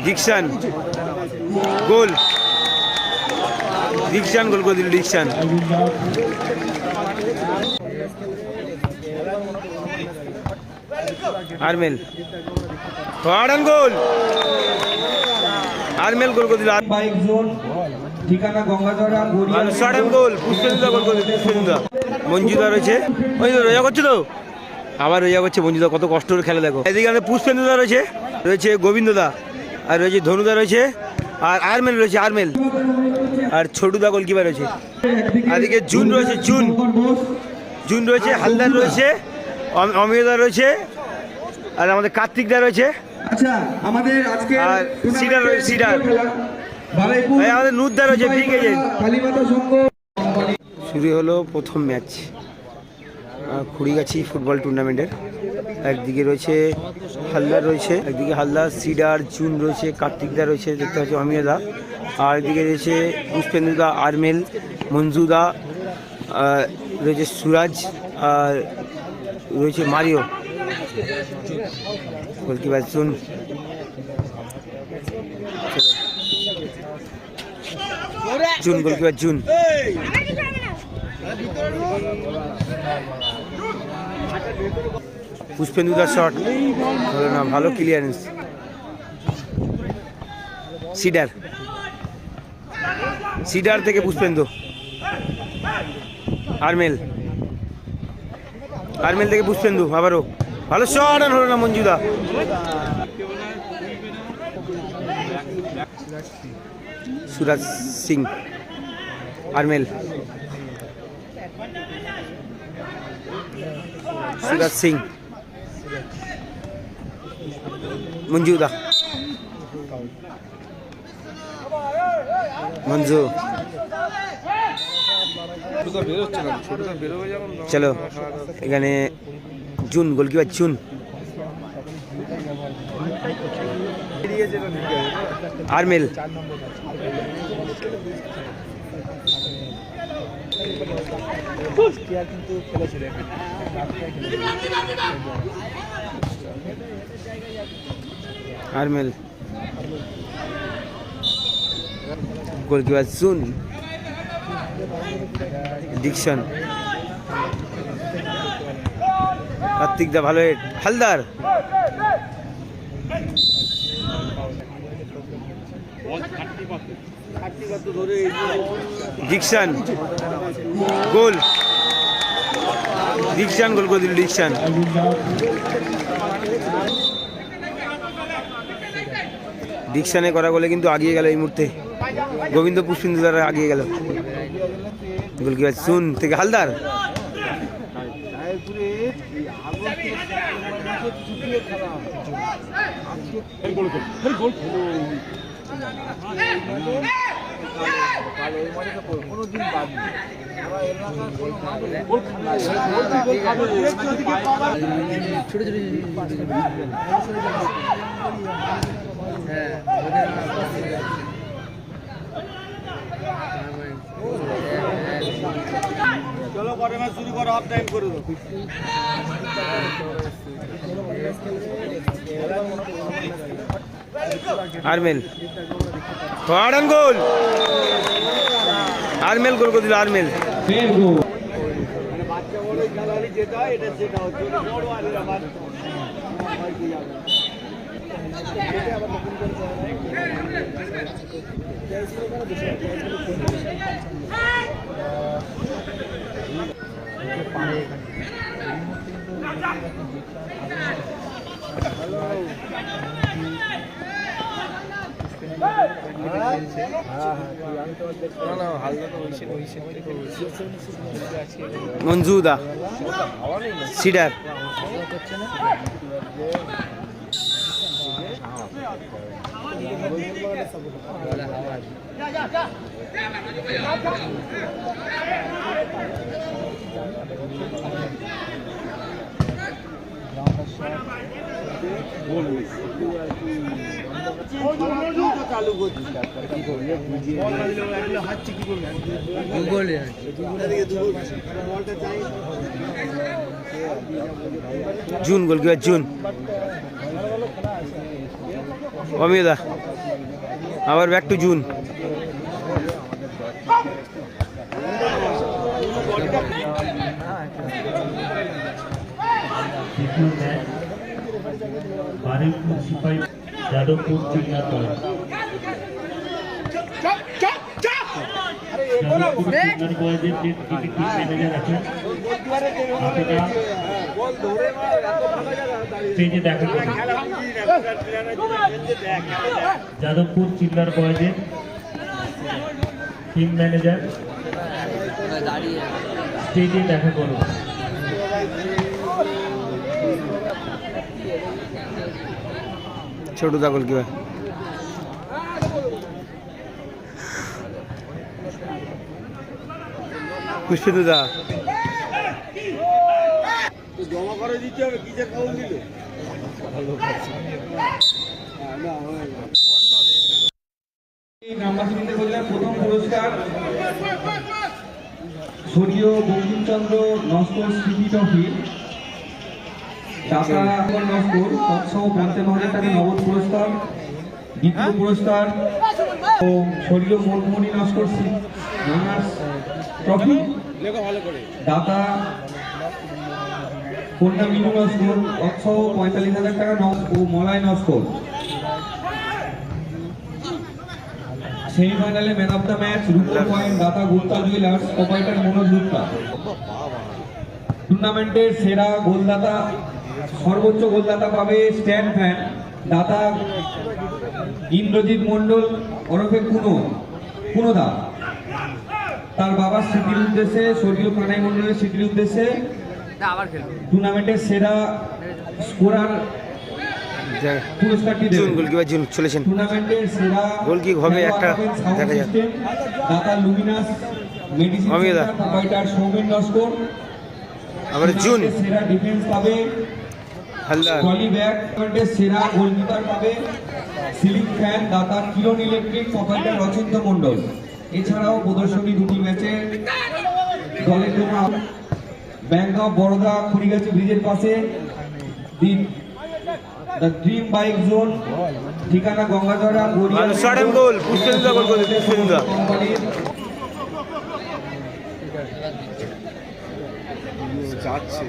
Diction goal, Dickson goal করে দিল diction. আরমেল ওয়ার্ডান গোল, আরমেল গোল করে দিল। বাইক জোন ঠিকানা গঙ্গাধরা শর্ট গোল, পুষ্পেন্দুদা গোল করে দিল। পুষ্পেন্দুদা, মঞ্জুদা রয়েছে, ওই তো রোজা করছে, তো আবার রোজা করছে মঞ্জুদা, কত কষ্ট করে খেলা দেখো। এদিকে আমাদের পুষ্পেন্দুদা রয়েছে, রয়েছে গোবিন্দদা, আর রয়েছে ধনুদা রয়েছে, আর আরমেল রয়েছে, আরমেল আর ছোটুদা গোলকিপার রয়েছে। আর এদিকে জুন রয়েছে, জুন জুন রয়েছে, হালদার রয়েছে, অমিয়দা রয়েছে, আর আমাদের কার্তিকদা রয়েছে। আচ্ছা, আমাদের আজকে আর সিডার রয়েছে, সিডার আমাদের নুদ্দা রয়েছে, বিগ এজেন্ট। কালীমাতা সংঘ শুরু হলো প্রথম ম্যাচ খুড়িগাছি ফুটবল টুর্নামেন্টের। একদিকে রয়েছে হালদার রয়েছে, একদিকে হালদার, সিডার, জুন রয়েছে, কার্তিকদা রয়েছে, দেখতে পাচ্ছি অমিয়দা, আর এদিকে রয়েছে পুষ্পেন্দুদা, আরমেল, মঞ্জুদা, রয়েছে সুরাজ, আর রয়েছে মারিও। গোলকিপার জুন, জুন গোলকিপার জুন। পুষ্পেন্দুদার শট হলো না, ভালো ক্লিয়ারেন্স। সিডার, সিডার থেকে পুষ্পেন্দু, আরমেল, আরমেল থেকে পুষ্পেন্দু, আবারও ভালো শট, আর হলো না মঞ্জুদা। সুরাজ সিং, আরমেল, সুরাজ সিং, মঞ্জুদা, মঞ্জু। চলো এখানে জুন গোলকিপার জুন, আরমেল, আরমেল, গোলকিপার জুন, ডিকশন, কার্তিকদা ভালো head, Haldar, Dickson goal, Dickson goal করে দিল ডিকশন। ডিকশনে করা গোলে কিন্তু আগিয়ে গেল এই মুহূর্তে, গোবিন্দ পুষ্পেন্দু দ্বারা আগিয়ে গেল। গোলকিপার সুন থেকে হালদার, চলো পরে ম্যাচ শুরু করো, হাফ টাইম করে দাও। আরমেল ওয়ার্ডান গোল, আরমেল গোল করে দিল আরমেল। বাচ্চা বড় খেলালি যেটা এটা সেটা হচ্ছে বড় আলেরা বাচ্চা মঞ্জুদা, সিডার, চালু করছি কি করবে হাঁটছি কি করবে বলটা চাই জুন গোলকিপার জুন। অমিয়দা আবার ব্যাক টু জুন। যাদবপুর চিল্লা দল বয়েজের যে টিম ম্যানেজার আছেন আপনারা স্টেজে দেখা করুন। যাদবপুর চিল্লার বয়েজের টিম ম্যানেজার স্টেজে দেখা করুন। ছোট দা গোলকিপার। পুষ্পিন্দু দা জমা করে দিতে হবে কিসের খবর দিল গ্রামবাসীদের বললেন প্রথম পুরস্কার স্বর্গীয় বঙ্কিমচন্দ্র নস্কর স্মৃতি ট্রফি টাকা নস্কর তৎসহ ৫৫,০০০ টাকা নগদ পুরস্কার। দ্বিতীয় পুরস্কার ও স্বর্গীয় মনমোহনী নস্কর রানার্স ট্রফি দাতা কন্যা মিনু নস্কর তৎসহ ৪৫,০০০ টাকা ও মলয় নস্কর। সেমিফাইনালে ম্যান অফ দ্য ম্যাচ রুপোর পয়েন্ট দাতা গুপ্তা জুয়েলার্স অপারেটর মনোজ গুপ্তা। টুর্নামেন্টের সেরা গোলদাতা সর্বোচ্চ গোলদাতা পাবে স্ট্যান্ড ফ্যান দাতা ইন্দ্রজিৎ মণ্ডল ওরফে কুনোদা। তার বাবার স্মৃতির উদ্দেশ্যে স্বর্গীয় কানাই মণ্ডলের স্মৃতির উদ্দেশ্যে টুর্নামেন্টের সেরা স্কোরার পুরস্কারটি জুন গোলকিপার জুন চলেছেন। টুর্নামেন্টের সেরা গোলকি হবে একটা দেখা যাক। দাতা লুমিনাস মেডিসিন অমিয়দা প্রোপাইটার সৌমেন নস্কর। আবার জুন সেরা ডিফেন্স পাবে হালদার। Trolley bag. টুর্নামেন্টের সেরা গোলকিপার পাবে সিলিং ফ্যান দাতা কিরণ ইলেকট্রিক প্রোপাইটার রচিন্ত মণ্ডল। এছাড়াও প্রদর্শনী দুটি ম্যাচে দলের জন্য ব্যাংক অফ বরোদা খুড়িগাছি ব্রিজের পাশে দ্য ড্রিম বাইক জোন ঠিকানা গঙ্গাধরা শর্ট এন্ড গোল পুষ্পিন্দু দা গোল করে পুষ্পিন্দু দা। যাচ্ছে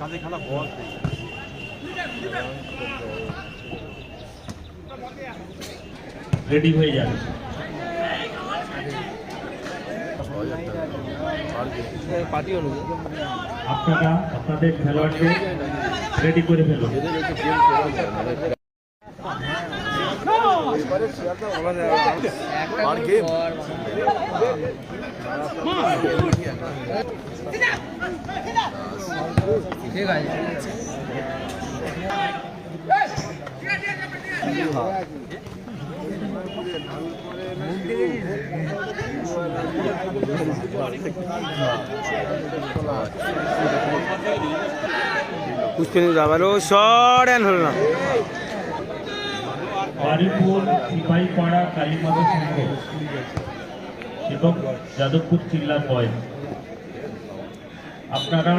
কাঁধে খেলা বল রেডি হয়ে যাবে। আপনারা আপনাদের খেলোয়াড়দের রেডি করে ফেলুন। ঠিক আছে পুষ্পিন্দু দা আবারও শর্ট এন্ড হলো না। বারুইপুর সিপাহীপাড়া কালীমাতা সংঘ এবং যাদবপুর চিল্লার বয়েজ আপনারা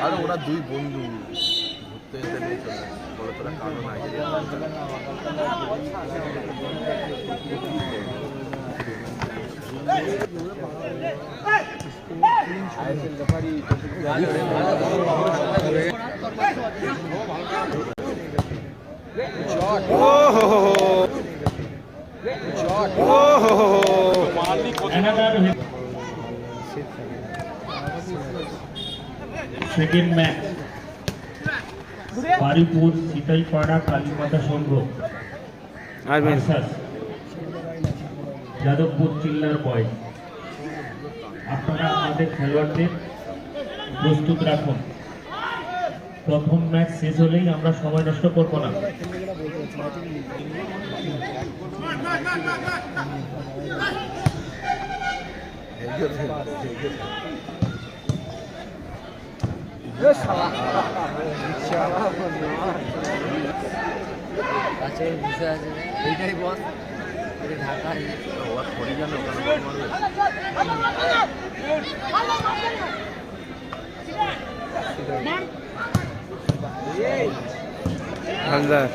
আর ওরা দুই বন্ধু ঘুরতে যেতে নিয়ে চলে বলে তোরা কারণ সেকেন্ড ম্যাচ বারুইপুর সিপাহীপাড়া কালীমাতা সংঘ ভার্সাস যাদবপুর চিল্লার বয়েজ। আপনারা আমাদের খেলোয়াড়দের প্রস্তুত রাখুন। প্রথম ম্যাচ শেষ হলেই আমরা সময় নষ্ট করব না। এইটাই বস ঢাকায় ওরা থরি জানে ওখানে বল মারবে। হালদার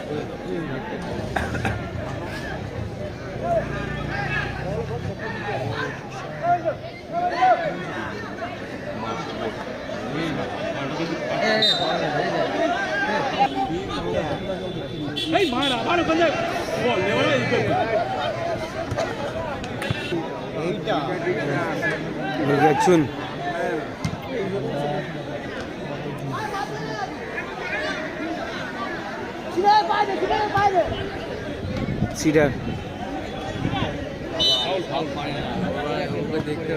চুন সিডার দেখতে